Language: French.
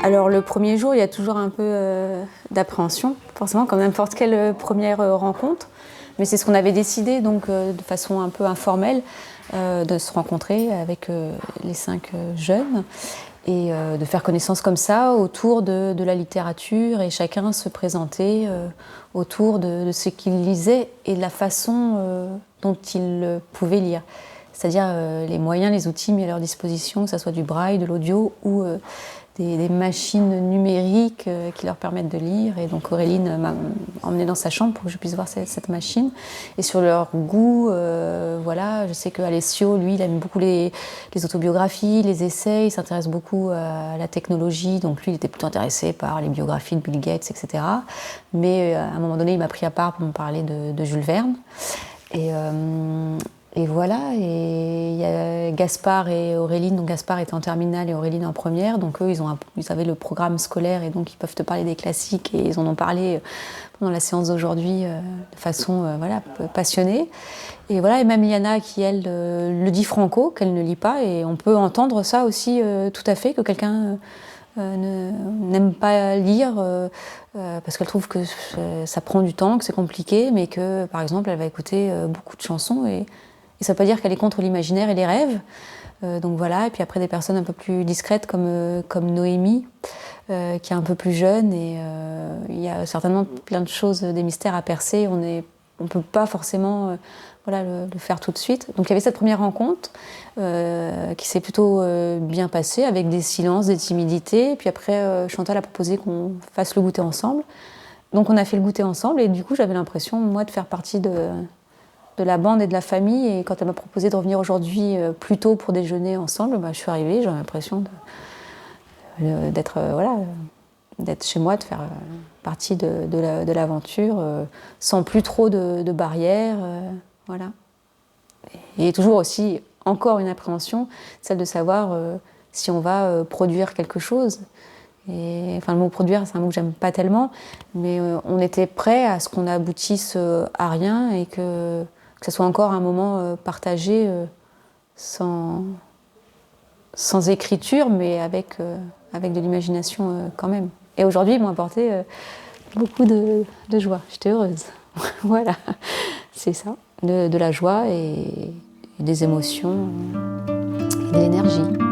Alors le premier jour, il y a toujours un peu d'appréhension, forcément comme n'importe quelle première rencontre. Mais c'est ce qu'on avait décidé, donc de façon un peu informelle, de se rencontrer avec les 5 jeunes et de faire connaissance comme ça autour de la littérature et chacun se présenter autour de ce qu'il lisait et de la façon dont il pouvait lire. C'est-à-dire les moyens, les outils mis à leur disposition, que ce soit du braille, de l'audio ou des machines numériques qui leur permettent de lire. Et donc Auréline m'a emmenée dans sa chambre pour que je puisse voir cette machine. Et sur leur goût, voilà, je sais qu'Alessio, lui, il aime beaucoup les autobiographies, les essais, il s'intéresse beaucoup à la technologie. Donc lui, il était plutôt intéressé par les biographies de Bill Gates, etc. Mais à un moment donné, il m'a pris à part pour me parler de Jules Verne. Et voilà, et il y a Gaspard et Auréline, donc Gaspard était en terminale et Auréline en première, donc eux ils avaient le programme scolaire et donc ils peuvent te parler des classiques et ils en ont parlé pendant la séance d'aujourd'hui de façon voilà, passionnée. Et voilà, et même Liana qui elle le dit franco, qu'elle ne lit pas, et on peut entendre ça aussi tout à fait, que quelqu'un n'aime pas lire parce qu'elle trouve que ça prend du temps, que c'est compliqué, mais que par exemple elle va écouter beaucoup de chansons et ça ne veut pas dire qu'elle est contre l'imaginaire et les rêves. Donc voilà, et puis après des personnes un peu plus discrètes comme Noémie, qui est un peu plus jeune, et il y a certainement plein de choses, des mystères à percer. On ne peut pas forcément voilà, le faire tout de suite. Donc il y avait cette première rencontre qui s'est plutôt bien passée, avec des silences, des timidités. Puis après, Chantal a proposé qu'on fasse le goûter ensemble. Donc on a fait le goûter ensemble, et du coup j'avais l'impression, moi, de faire partie de la bande et de la famille. Et quand elle m'a proposé de revenir aujourd'hui plus tôt pour déjeuner ensemble, bah, je suis arrivée, j'avais l'impression d'être voilà, d'être chez moi, de faire partie de l'aventure, sans plus trop de barrières. Voilà. Et toujours aussi, encore une appréhension, celle de savoir si on va produire quelque chose. Et, enfin, le mot produire, c'est un mot que j'aime pas tellement, mais on était prêt à ce qu'on aboutisse à rien et que ce soit encore un moment partagé sans écriture, mais avec de l'imagination quand même. Et aujourd'hui, ils m'ont apporté beaucoup de joie. J'étais heureuse. Voilà, c'est ça. De la joie et des émotions et de l'énergie.